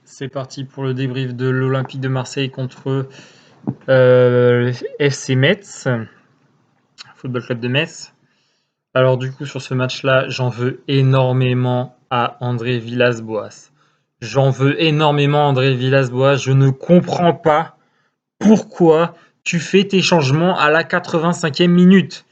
C'est parti pour le débrief de l'Olympique de Marseille contre FC Metz, Football Club de Metz. Alors du coup sur ce match-là, j'en veux énormément à André Villas-Boas. J'en veux énormément à André Villas-Boas. Je ne comprends pas pourquoi tu fais tes changements à la 85e minute.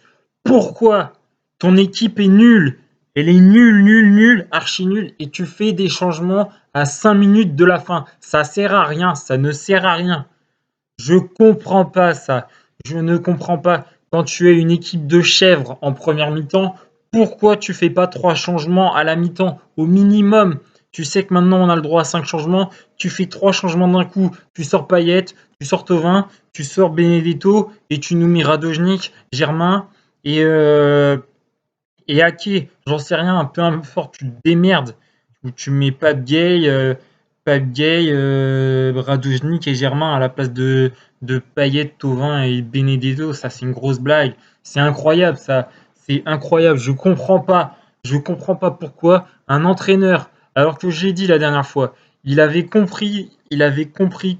Pourquoi? Ton équipe est nulle. Elle est nulle, archi nulle. Et tu fais des changements à 5 minutes de la fin. Ça sert à rien, ça ne sert à rien. Je comprends pas ça. Je ne comprends pas. Quand tu es une équipe de chèvres en première mi-temps, pourquoi tu fais pas 3 changements à la mi-temps au minimum? Tu sais que maintenant on a le droit à 5 changements, tu fais 3 changements d'un coup, tu sors Payet, tu sors Thauvin, tu sors Benedetto et tu nous mets Radojnik, Germain et, euh, et Ake, j'en sais rien, peu importe, tu te démerdes. Ou tu mets Pape Gay, Radojnik et Germain à la place de Payet, Thauvin et Benedetto. Ça, c'est une grosse blague. C'est incroyable, ça. C'est incroyable. Je comprends pas. Je comprends pas pourquoi un entraîneur, alors que j'ai dit la dernière fois, il avait compris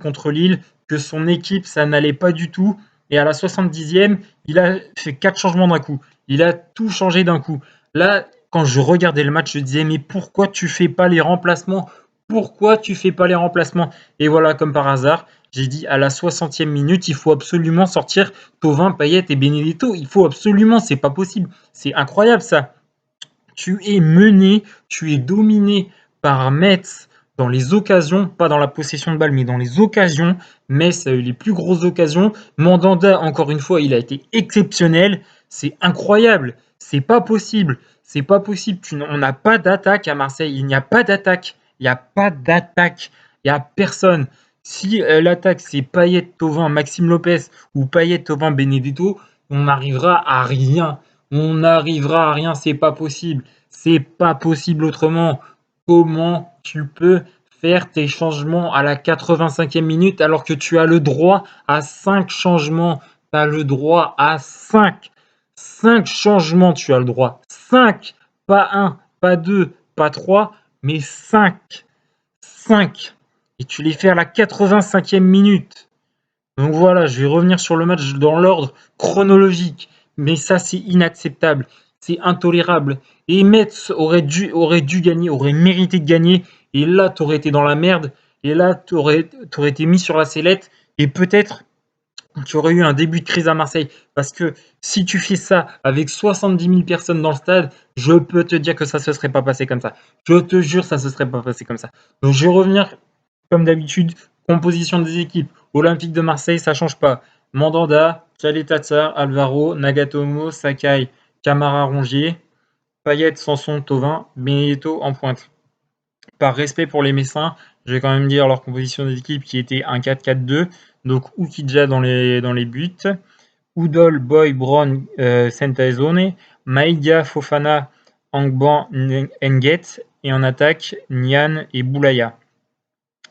contre Lille que son équipe, ça n'allait pas du tout. Et à la 70e, il a fait 4 changements d'un coup. Il a tout changé d'un coup. Là, quand je regardais le match, je disais, mais pourquoi tu fais pas les remplacements? Pourquoi tu fais pas les remplacements? Et voilà, comme par hasard, j'ai dit à la 60e minute, il faut absolument sortir Thauvin, Payet et Benedetto. Il faut absolument, c'est pas possible. C'est incroyable ça. Tu es mené, tu es dominé par Metz dans les occasions, pas dans la possession de balle, mais dans les occasions. Metz a eu les plus grosses occasions. Mandanda, encore une fois, il a été exceptionnel. C'est incroyable. C'est pas possible. C'est pas possible. On n'a pas d'attaque à Marseille. Il n'y a pas d'attaque. Il n'y a pas d'attaque. Il n'y a personne. Si l'attaque c'est Payet, Thauvin, Maxime Lopez ou Payet, Thauvin, Benedetto, on n'arrivera à rien. On n'arrivera à rien, c'est pas possible. C'est pas possible autrement. Comment tu peux faire tes changements à la 85e minute alors que tu as le droit à 5 changements? Tu as le droit à 5. 5 changements, tu as le droit. 5. Pas un, pas deux, pas trois, mais 5. 5. Et tu les fais à la 85e minute. Donc voilà, je vais revenir sur le match dans l'ordre chronologique. Mais ça, c'est inacceptable. C'est intolérable. Et Metz aurait dû gagner, aurait mérité de gagner. Et là, tu aurais été dans la merde. Et là, tu aurais été mis sur la sellette. Et peut-être tu aurais eu un début de crise à Marseille. Parce que si tu fais ça avec 70 000 personnes dans le stade, je peux te dire que ça ne se serait pas passé comme ça. Je te jure, ça ne se serait pas passé comme ça. Donc je vais revenir, comme d'habitude, composition des équipes. Olympique de Marseille, ça ne change pas. Mandanda, Caleta-Tsar, Alvaro, Nagatomo, Sakai, Camara, Rongier, Payet, Sanson, Thauvin, Benedetto en pointe. Par respect pour les Messins, je vais quand même dire leur composition d'équipe qui était un 4-4-2. Donc Ukidja dans les buts, Udol, Boy, Brown, Sentaezone, Maïga, Fofana, Angban, Nget, et en attaque, Nian et Boulaya.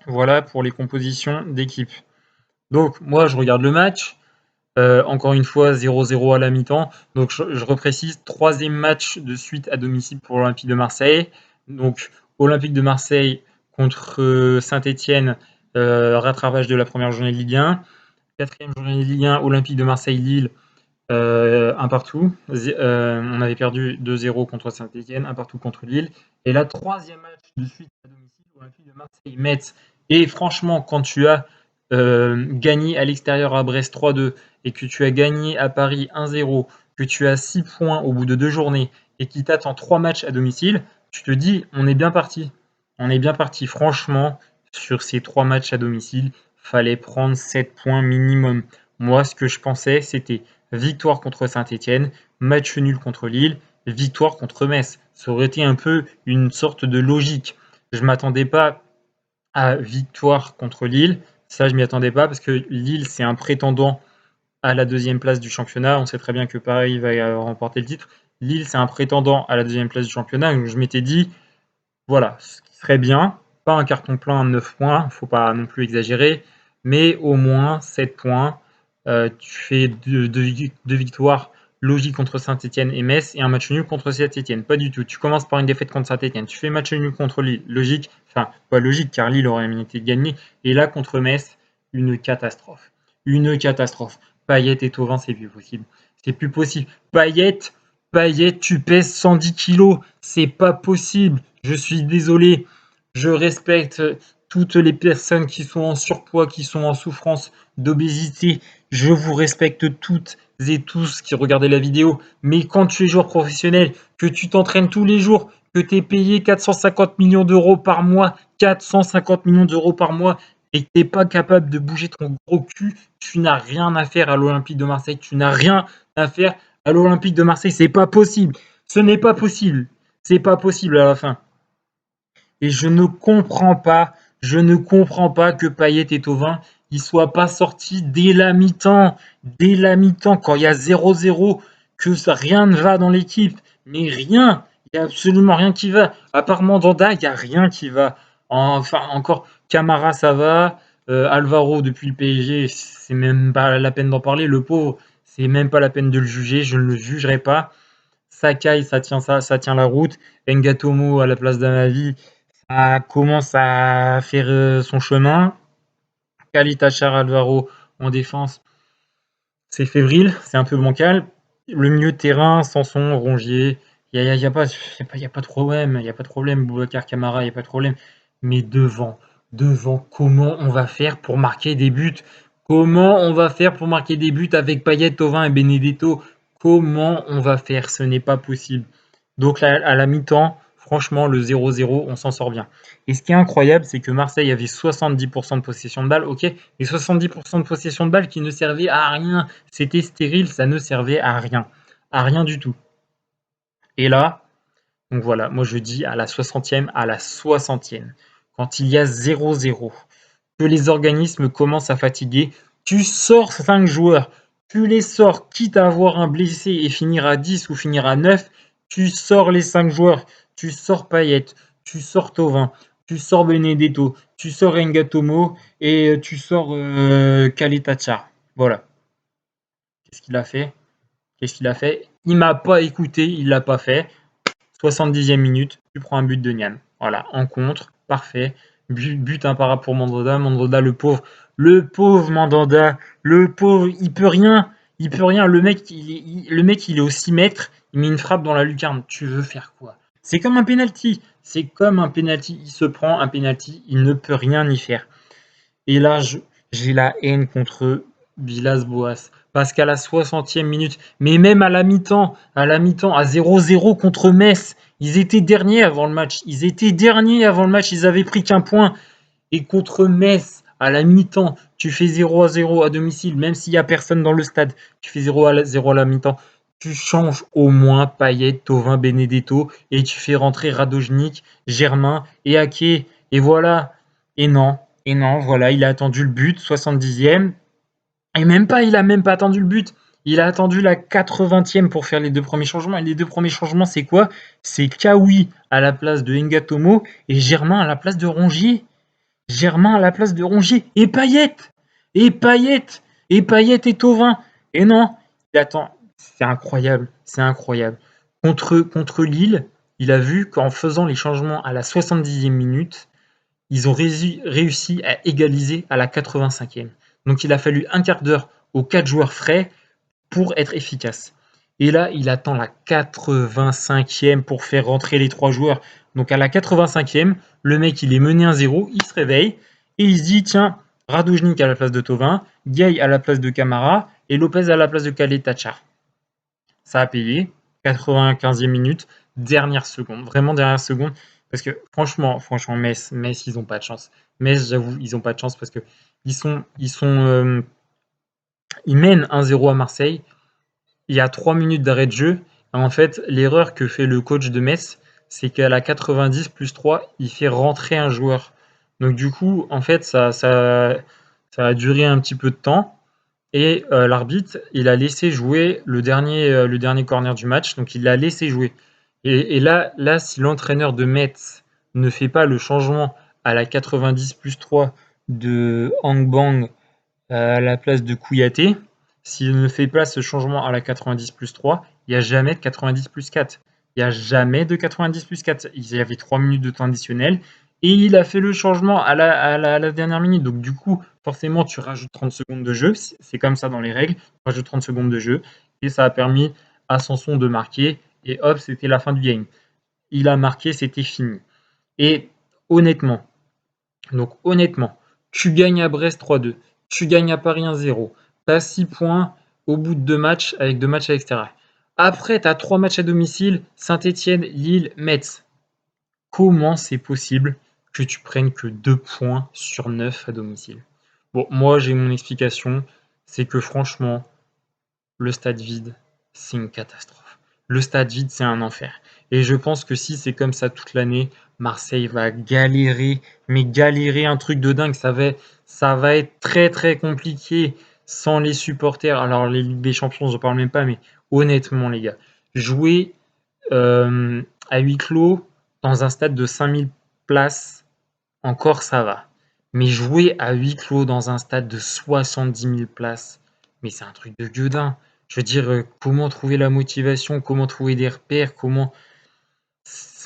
Voilà pour les compositions d'équipe. Donc moi je regarde le match, encore une fois 0-0 à la mi-temps, donc je reprécise, troisième match de suite à domicile pour l'Olympique de Marseille. Donc Olympique de Marseille contre Saint-Etienne, rattrapage de la première journée de Ligue 1. Quatrième journée de Ligue 1, Olympique de Marseille-Lille, un partout. On avait perdu 2-0 contre Saint-Etienne, un partout contre Lille. Et là, troisième match de suite à domicile, Olympique de Marseille-Metz. Et franchement, quand tu as gagné à l'extérieur à Brest 3-2 et que tu as gagné à Paris 1-0, que tu as 6 points au bout de 2 journées et qui t'attend 3 matchs à domicile, tu te dis, on est bien parti. On est bien parti. Franchement, sur ces 3 matchs à domicile, fallait prendre 7 points minimum. Moi, ce que je pensais, c'était victoire contre Saint-Etienne, match nul contre Lille, victoire contre Metz. Ça aurait été un peu une sorte de logique. Je ne m'attendais pas à victoire contre Lille. Ça, je m'y attendais pas parce que Lille, c'est un prétendant à la deuxième place du championnat. On sait très bien que Paris va remporter le titre. Lille, c'est un prétendant à la deuxième place du championnat. Donc, je m'étais dit, voilà, ce qui serait bien, pas un carton plein de 9 points, il ne faut pas non plus exagérer, mais au moins 7 points. Tu fais deux victoires logique contre Saint-Etienne et Metz et un match nul contre Saint-Etienne. Pas du tout. Tu commences par une défaite contre Saint-Etienne. Tu fais match nul contre Lille. Logique. Enfin, pas logique car Lille aurait mérité de gagner. Et là, contre Metz, une catastrophe. Une catastrophe. Payet et Thauvin, c'est plus possible. C'est plus possible. Payet, tu pèses 110 kilos. C'est pas possible. Je suis désolé. Je respecte toutes les personnes qui sont en surpoids, qui sont en souffrance d'obésité. Je vous respecte toutes et tous qui regardez la vidéo. Mais quand tu es joueur professionnel, que tu t'entraînes tous les jours, que tu es payé 450 millions d'euros par mois, 450 millions d'euros par mois, et que tu n'es pas capable de bouger ton gros cul, tu n'as rien à faire à l'Olympique de Marseille. Tu n'as rien à faire à l'Olympique de Marseille. C'est pas possible. Ce n'est pas possible. C'est pas possible à la fin. Et je ne comprends pas que Payet et Thauvin ils soient pas sortis dès la mi-temps, quand il y a 0-0, que ça, rien ne va dans l'équipe, mais rien, il y a absolument rien qui va. À part Mandanda, il y a rien qui va. Enfin, encore Camara, ça va. Alvaro depuis le PSG, c'est même pas la peine d'en parler. Le pauvre, c'est même pas la peine de le juger. Je ne le jugerai pas. Sakai, ça tient la route. Ngatomo à la place d'Amavi, ça commence à faire son chemin. Kalitachar Alvaro en défense, c'est fébrile, c'est un peu bancal. Le milieu de terrain, Sanson, Rongier, il n'y a, pas de problème, il n'y a pas de problème. Boubacar Camara, il n'y a pas de problème. Mais devant, comment on va faire pour marquer des buts? Comment on va faire pour marquer des buts avec Payet, Thauvin et Benedetto? Comment on va faire? Ce n'est pas possible. Donc là, à la mi-temps, franchement, le 0-0, on s'en sort bien. Et ce qui est incroyable, c'est que Marseille avait 70% de possession de balle, ok, et 70% de possession de balle qui ne servait à rien. C'était stérile, ça ne servait à rien du tout. Et là, donc voilà, moi je dis à la 60e, à la 60e, quand il y a 0-0, que les organismes commencent à fatiguer, tu sors 5 joueurs, tu les sors, quitte à avoir un blessé et finir à 10 ou finir à 9, tu sors les 5 joueurs, tu sors Payet, tu sors Thauvin, tu sors Benedetto, tu sors Ngatomo et tu sors Kalitachar. Voilà. Qu'est-ce qu'il a fait? Il m'a pas écouté, il l'a pas fait. 70e minute, tu prends un but de Nian. Voilà, en contre, parfait. But imparable pour Mandanda. Mandanda, le pauvre Mandanda, le pauvre, il peut rien. Le mec, il est au 6 mètres, il met une frappe dans la lucarne. Tu veux faire quoi? C'est comme un penalty. Il se prend un penalty, il ne peut rien y faire. Et là, j'ai la haine contre Villas-Boas. Parce qu'à la 60e minute, mais même à la mi-temps, à 0-0 contre Metz, ils étaient derniers avant le match. Ils avaient pris qu'un point. Et contre Metz, à la mi-temps, tu fais 0-0 à domicile, même s'il n'y a personne dans le stade. Tu fais 0-0 à la mi-temps. Tu changes au moins Payet, Thauvin, Benedetto et tu fais rentrer Radojnik, Germain et Ake. Et voilà. Et non, voilà, il a attendu le but, 70e. Et il a même pas attendu le but. Il a attendu la 80e pour faire les 2 premiers changements. Et les 2 premiers changements, c'est quoi? C'est Kawi à la place de Ngatomo et Germain à la place de Rongier. Et Payet. Et Thauvin. Et non, il attend. C'est incroyable. Contre Lille, il a vu qu'en faisant les changements à la 70e minute, ils ont réussi à égaliser à la 85e. Donc il a fallu un quart d'heure aux 4 joueurs frais pour être efficace. Et là, il attend la 85e pour faire rentrer les 3 joueurs. Donc à la 85e, le mec, il est mené 1-0, il se réveille et il se dit tiens, Radojnik à la place de Thauvin, Gay à la place de Camara et Lopez à la place de Kalitachar. Ça a payé. 95e minute, dernière seconde, vraiment dernière seconde. Parce que franchement, Metz, ils n'ont pas de chance. Metz, j'avoue, ils n'ont pas de chance parce que ils mènent 1-0 à Marseille. Il y a 3 minutes d'arrêt de jeu. En fait, l'erreur que fait le coach de Metz, c'est qu'à la 90 plus 3, il fait rentrer un joueur. Donc du coup, en fait, ça a duré un petit peu de temps. Et l'arbitre, il a laissé jouer le dernier corner du match. Donc il l'a laissé jouer. Et là, si l'entraîneur de Metz ne fait pas le changement à la 90 plus 3 de Hangbang à la place de Kouyaté, s'il ne fait pas ce changement à la 90 plus 3, il n'y a jamais de 90 plus 4. Il n'y a jamais de 90 plus 4. Il y avait 3 minutes de temps additionnel et il a fait le changement à la dernière minute. Donc du coup, forcément, tu rajoutes 30 secondes de jeu. C'est comme ça dans les règles. Tu rajoutes 30 secondes de jeu et ça a permis à Sanson de marquer. Et hop, c'était la fin du game. Il a marqué, c'était fini. Et honnêtement, tu gagnes à Brest 3-2, tu gagnes à Paris 1-0, tu as 6 points au bout de 2 matchs avec 2 matchs à l'extérieur. Après, tu as 3 matchs à domicile, Saint-Etienne, Lille, Metz. Comment c'est possible que tu prennes que 2 points sur 9 à domicile? Bon, moi j'ai mon explication, c'est que franchement, le stade vide, c'est une catastrophe. Le stade vide, c'est un enfer. Et je pense que si c'est comme ça toute l'année, Marseille va galérer, mais galérer un truc de dingue. Ça va être très très compliqué sans les supporters. Alors les Ligues des Champions, je parle même pas, mais honnêtement les gars, jouer à huis clos dans un stade de 5000 places, encore ça va. Mais jouer à huis clos dans un stade de 70 000 places, mais c'est un truc de gueudin. Je veux dire, comment trouver la motivation, comment trouver des repères,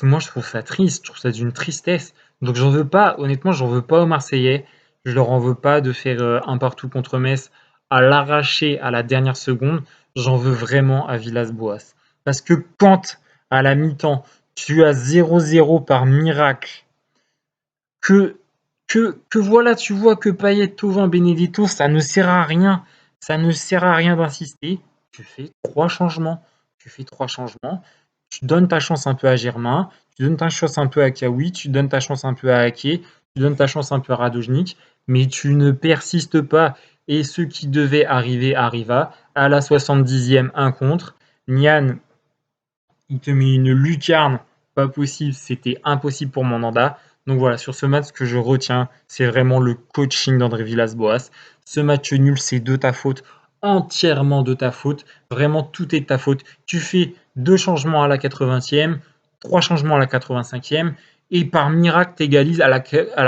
moi je trouve ça triste, je trouve ça d'une tristesse. Donc j'en veux pas, honnêtement, j'en veux pas aux Marseillais. Je leur en veux pas de faire un partout contre Metz à l'arracher à la dernière seconde. J'en veux vraiment à Villas-Boas. Parce que quand, à la mi-temps, tu as 0-0 par miracle, que, que voilà, tu vois que Payet, Thauvin, Benedetto, ça ne sert à rien. Ça ne sert à rien d'insister. Tu fais 3 changements. Tu fais 3 changements. Tu donnes ta chance un peu à Germain. Tu donnes ta chance un peu à Kawi. Tu donnes ta chance un peu à Ake. Tu donnes ta chance un peu à Radojnik. Mais tu ne persistes pas. Et ce qui devait arriver arriva. À la 70e, un contre. Nian, il te met une lucarne, pas possible, c'était impossible pour Mandanda. Donc voilà, sur ce match, ce que je retiens, c'est vraiment le coaching d'André Villas-Boas. Ce match nul, c'est de ta faute, entièrement de ta faute. Vraiment, tout est de ta faute. Tu fais 2 changements à la 80e, 3 changements à la 85e, et par miracle, tu égalises à la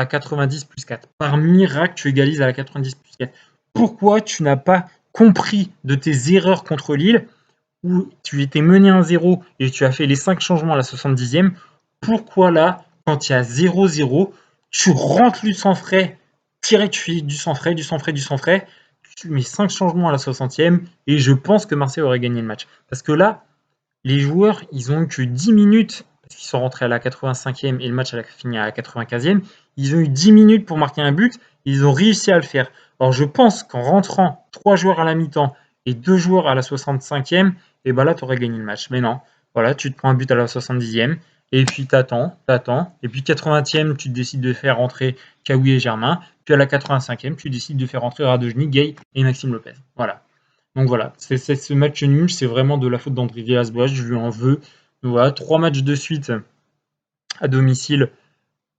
90 plus 4. Par miracle, tu égalises à la 90 plus 4. Pourquoi tu n'as pas compris de tes erreurs contre Lille où tu étais mené 1-0 et tu as fait les 5 changements à la 70e, pourquoi là, quand il y a 0-0, tu rentres du sang frais, tu fais du sang frais, du sang frais, du sang frais, tu mets 5 changements à la 60e et je pense que Marseille aurait gagné le match. Parce que là, les joueurs, ils ont eu que 10 minutes, parce qu'ils sont rentrés à la 85e et le match a fini à la 95e, ils ont eu 10 minutes pour marquer un but, ils ont réussi à le faire. Alors je pense qu'en rentrant 3 joueurs à la mi-temps et 2 joueurs à la 65e, et ben là tu aurais gagné le match. Mais non, voilà, tu te prends un but à la 70e, et puis t'attends, et puis 80e, tu décides de faire rentrer Kawi et Germain, puis à la 85e, tu décides de faire rentrer Radojny, Gay et Maxime Lopez. Voilà. Donc voilà, ce match nul, c'est vraiment de la faute d'André Villas-Boas, je lui en veux. Donc voilà, 3 matchs de suite à domicile,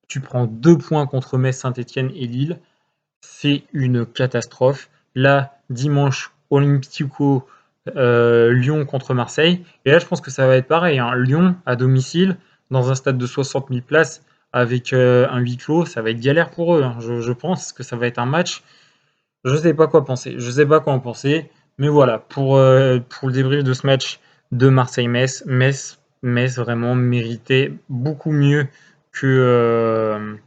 tu prends 2 points contre Metz, Saint-Etienne et Lille. C'est une catastrophe. Là, dimanche, Olympico Lyon contre Marseille. Et là, je pense que ça va être pareil, hein. Lyon à domicile, dans un stade de 60 000 places, avec un huis clos, ça va être galère pour eux, hein. Je pense que ça va être un match. Je sais pas quoi penser. Je sais pas quoi en penser. Mais voilà, pour le débrief de ce match de Marseille-Metz, Metz vraiment méritait beaucoup mieux que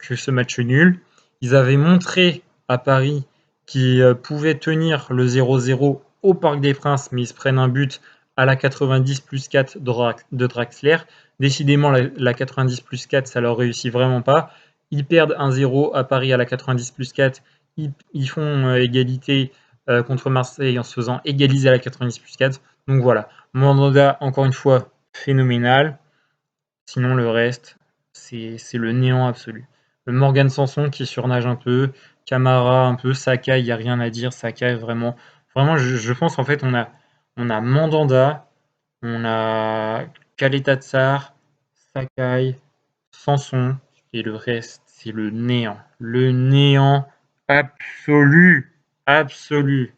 ce match nul. Ils avaient montré à Paris qu'ils pouvaient tenir le 0-0 au Parc des Princes, mais ils se prennent un but à la 90 plus 4 de Draxler. Décidément, la 90 plus 4, ça leur réussit vraiment pas. Ils perdent 1-0 à Paris à la 90 plus 4. Ils font égalité contre Marseille en se faisant égaliser à la 90 plus 4. Donc voilà, Mandanda, encore une fois, phénoménal. Sinon, le reste, c'est le néant absolu. Le Morgan Sanson qui surnage un peu, Camara un peu, Sakai, il n'y a rien à dire. Sakai, vraiment, vraiment je pense en fait, on a Mandanda, on a Kaleta Tsar, Sakai, Sanson, et le reste, c'est le néant. Le néant absolu. Absolu.